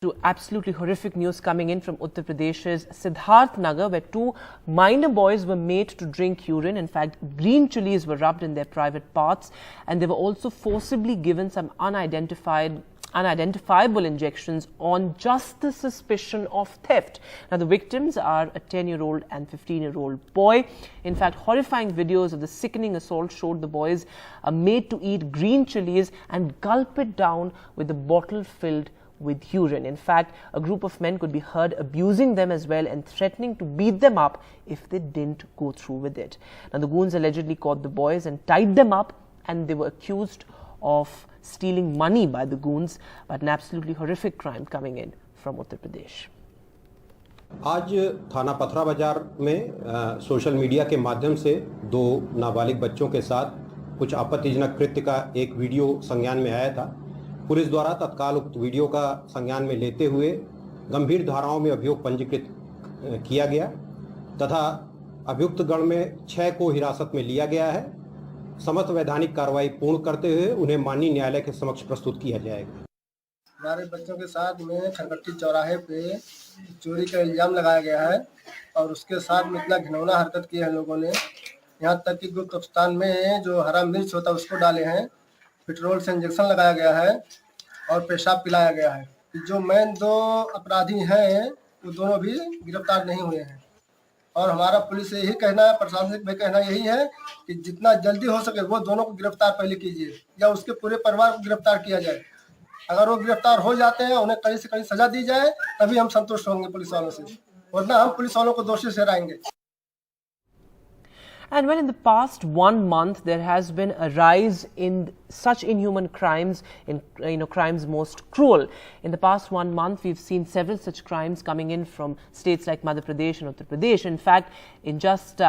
To absolutely horrific news coming in from Uttar Pradesh's Siddharthnagar, where two minor boys were made to drink urine. In fact, green chillies were rubbed in their private parts, and they were also forcibly given some unidentifiable injections on just the suspicion of theft. Now, the victims are a 10-year-old and 15-year-old boy. In fact, horrifying videos of the sickening assault showed the boys made to eat green chillies and gulp it down with a bottle filled with urine. In fact, a group of men could be heard abusing them as well and threatening to beat them up if they didn't go through with it. Now, the goons allegedly caught the boys and tied them up, and they were accused of stealing money by the goons, but an absolutely horrific crime coming in from Uttar Pradesh. आज थाना पथरा बाजार में social media के माध्यम से दो नाबालिग बच्चों के साथ कुछ आपत्तिजनक कृत्य का एक वीडियो संज्ञान में आया था। पुलिस द्वारा तत्काल उक्त वीडियो का संज्ञान में लेते हुए गंभीर धाराओं में अभियोग पंजीकृत किया गया तथा अभियुक्त गण में 6 को हिरासत में लिया गया है। समस्त वैधानिक कार्रवाई पूर्ण करते हुए उन्हें माननीय न्यायालय के समक्ष प्रस्तुत किया जाएगा। हमारे बच्चों के साथ में खरकट्टी चौराहे पे चोरी का इल्जाम लगाया गया है और उसके साथ में इतना घिनौना हरकत की है लोगों ने, यहाँ तक कि गुप्त स्थान में जो हरा मिर्च होता है उसको डाले हैं, पेट्रोल से इंजेक्शन लगाया गया है और पेशाब पिलाया गया है। जो मेन दो अपराधी हैं वो दोनों भी गिरफ्तार नहीं हुए हैं और हमारा पुलिस से यही कहना है, प्रशासनिक में कहना यही है कि जितना जल्दी हो सके वो दोनों को गिरफ्तार पहले कीजिए या उसके पूरे परिवार को गिरफ्तार किया जाए। अगर वो गिरफ्तार हो जाते हैं, उन्हें कड़ी से कड़ी सजा दी जाए, तभी हम संतुष्ट होंगे पुलिस वालों से, वरना हम पुलिस वालों को दोषी ठहराएंगे। And when in the past 1 month there has been a rise in such inhuman crimes, in crimes most cruel. In the past 1 month, we've seen several such crimes coming in from states like Madhya Pradesh and Uttar Pradesh. In fact, in just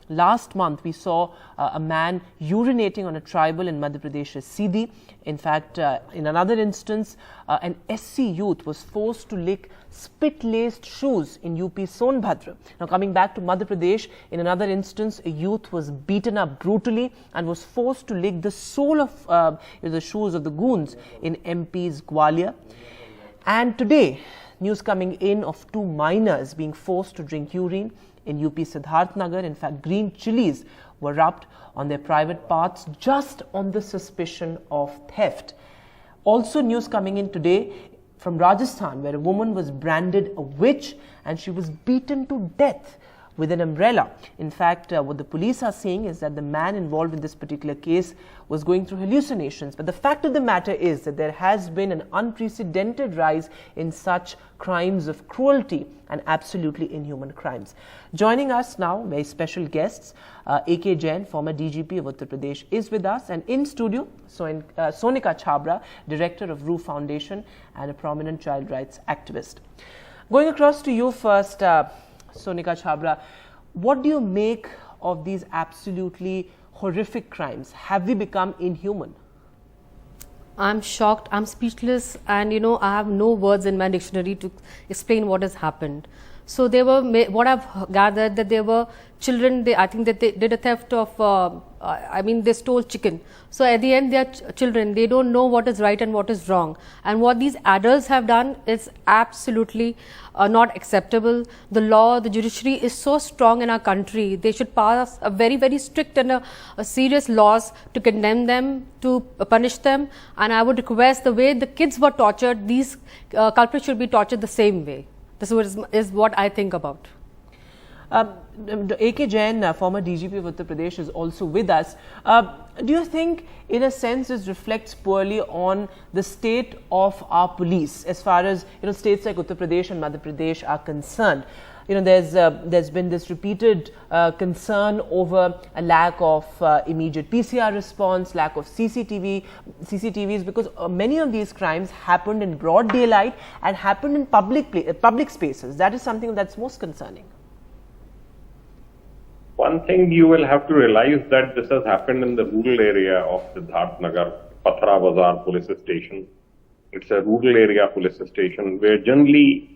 last month, we saw a man urinating on a tribal in Madhya Pradesh's Sidi. In fact, in another instance, an SC youth was forced to lick spit-laced shoes in UP Sonbhadra. Now, coming back to Madhya Pradesh, in another instance, a youth was beaten up brutally and was forced to lick the sole of the shoes of the goons in MP's Gwalior. And today, news coming in of 2 minors being forced to drink urine in UP Siddharthnagar. In fact, green chillies were rubbed on their private parts just on the suspicion of theft. Also, news coming in today from Rajasthan, where a woman was branded a witch and she was beaten to death with an umbrella. In fact, what the police are saying is that the man involved in this particular case was going through hallucinations. But the fact of the matter is that there has been an unprecedented rise in such crimes of cruelty and absolutely inhuman crimes. Joining us now, very special guests, A.K. Jain, former DGP of Uttar Pradesh, is with us, and in studio, Sonika Chhabra, director of Roof Foundation and a prominent child rights activist. Going across to you first, Sonika Chhabra, what do you make of these absolutely horrific crimes? Have we become inhuman? I'm shocked, I'm speechless, and I have no words in my dictionary to explain what has happened. So they were, what I've gathered, that they were children, I think that they did a theft of, they stole chicken. So at the end they are children, they don't know what is right and what is wrong. And what these adults have done is absolutely not acceptable. The law, the judiciary is so strong in our country, they should pass a very, very strict and a serious laws to condemn them, to punish them. And I would request, the way the kids were tortured, these culprits should be tortured the same way. This is what I think about. A.K. Jain, former DGP of Uttar Pradesh, is also with us. Do you think, in a sense, this reflects poorly on the state of our police as far as states like Uttar Pradesh and Madhya Pradesh are concerned? There's been this repeated concern over a lack of immediate PCR response, lack of CCTVs, because many of these crimes happened in broad daylight and happened in public spaces. That is something that's most concerning. One thing you will have to realize that this has happened in the rural area of Siddharthnagar, Patra Bazaar police station. It's a rural area police station where generally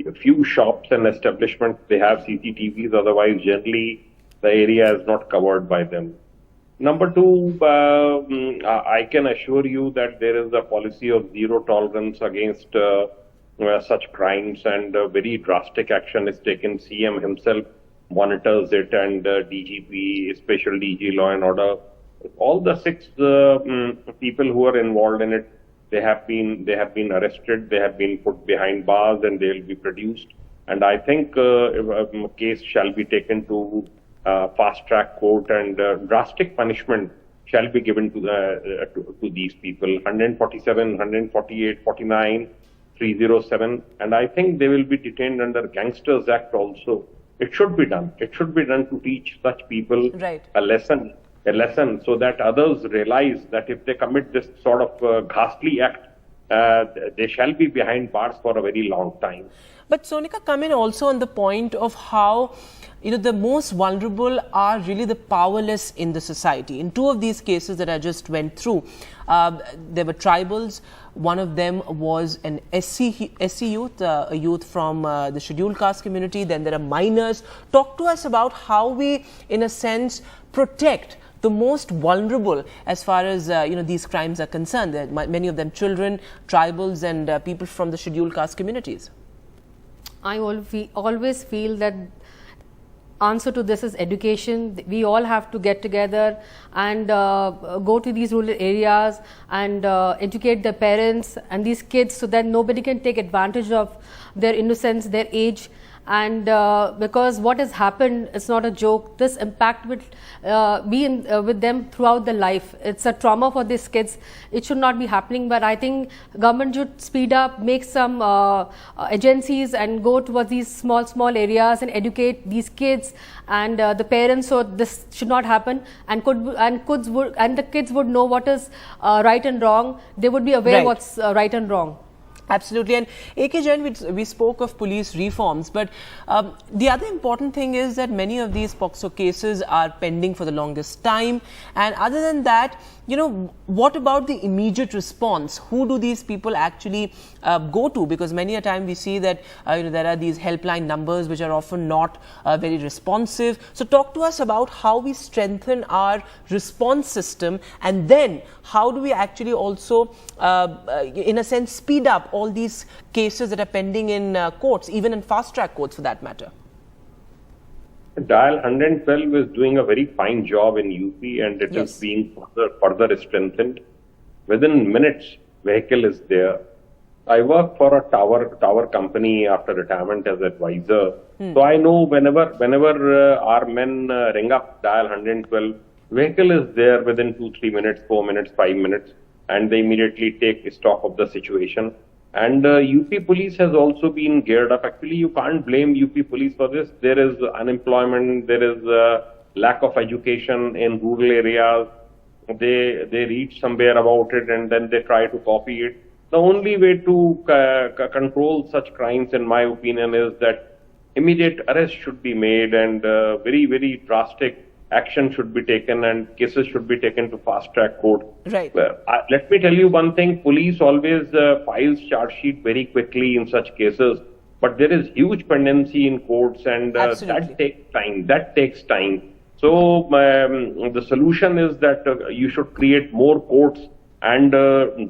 a few shops and establishments, they have CCTVs, otherwise generally the area is not covered by them. Number two, I can assure you that there is a policy of zero tolerance against such crimes, and very drastic action is taken. CM himself monitors it, and DGP, Special DG Law and Order, all the 6 people who are involved in it, they have been arrested, they have been put behind bars, and they will be produced. And I think a case shall be taken to fast-track court, and drastic punishment shall be given to these people. 147, 148, 49, 307, and I think they will be detained under Gangsters Act also. It should be done. It should be done to teach such people a lesson, so that others realize that if they commit this sort of ghastly act, they shall be behind bars for a very long time. But Sonika, come in also on the point of how, the most vulnerable are really the powerless in the society. In 2 of these cases that I just went through, there were tribals. One of them was an SC youth, a youth from the scheduled caste community. Then there are minors. Talk to us about how we, in a sense, protect the most vulnerable as far as these crimes are concerned. There are many of them children, tribals, and people from the scheduled caste communities. I always feel that answer to this is education. We all have to get together and go to these rural areas and educate their parents and these kids, so that nobody can take advantage of their innocence, their age. And because what has happened, it's not a joke. This impact will be with them throughout their life. It's a trauma for these kids. It should not be happening, but I think government should speed up, make some agencies and go towards these small areas and educate these kids and the parents, so this should not happen. And the kids would know what is right and wrong. They would be aware what's right and wrong. Absolutely. And AK Jain, we spoke of police reforms, but the other important thing is that many of these POCSO cases are pending for the longest time. And other than that, what about the immediate response? Who do these people actually go to? Because many a time we see that there are these helpline numbers which are often not very responsive. So talk to us about how we strengthen our response system, and then how do we actually also, in a sense, speed up all these cases that are pending in courts, even in fast-track courts for that matter. Dial 112 is doing a very fine job in UP, and it is being further strengthened. Within minutes, vehicle is there. I work for a tower company after retirement as advisor. So I know whenever our men ring up dial 112, vehicle is there within 2-3 minutes, 4 minutes, 5 minutes, and they immediately take stock of the situation. And UP police has also been geared up. Actually, you can't blame UP police for this. There is unemployment, there is lack of education in rural areas. They read somewhere about it and then they try to copy it. The only way to control such crimes, in my opinion, is that immediate arrest should be made, and very, very drastic action should be taken, and cases should be taken to fast-track court. Right. Let me tell you one thing, police always files charge sheet very quickly in such cases, but there is huge pendency in courts, and that takes time. So the solution is that you should create more courts, and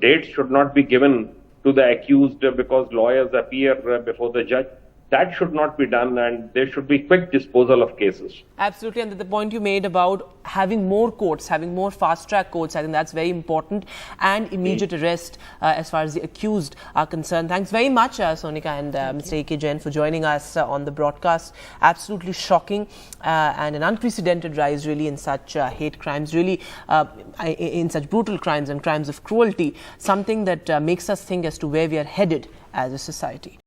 dates should not be given to the accused because lawyers appear before the judge. That should not be done, and there should be quick disposal of cases. Absolutely, and the point you made about having more courts, having more fast-track courts, I think that's very important, and immediate arrest as far as the accused are concerned. Thanks very much, Sonika and Mr. AK Jain, for joining us on the broadcast. Absolutely shocking and an unprecedented rise really in such hate crimes, really in such brutal crimes and crimes of cruelty, something that makes us think as to where we are headed as a society.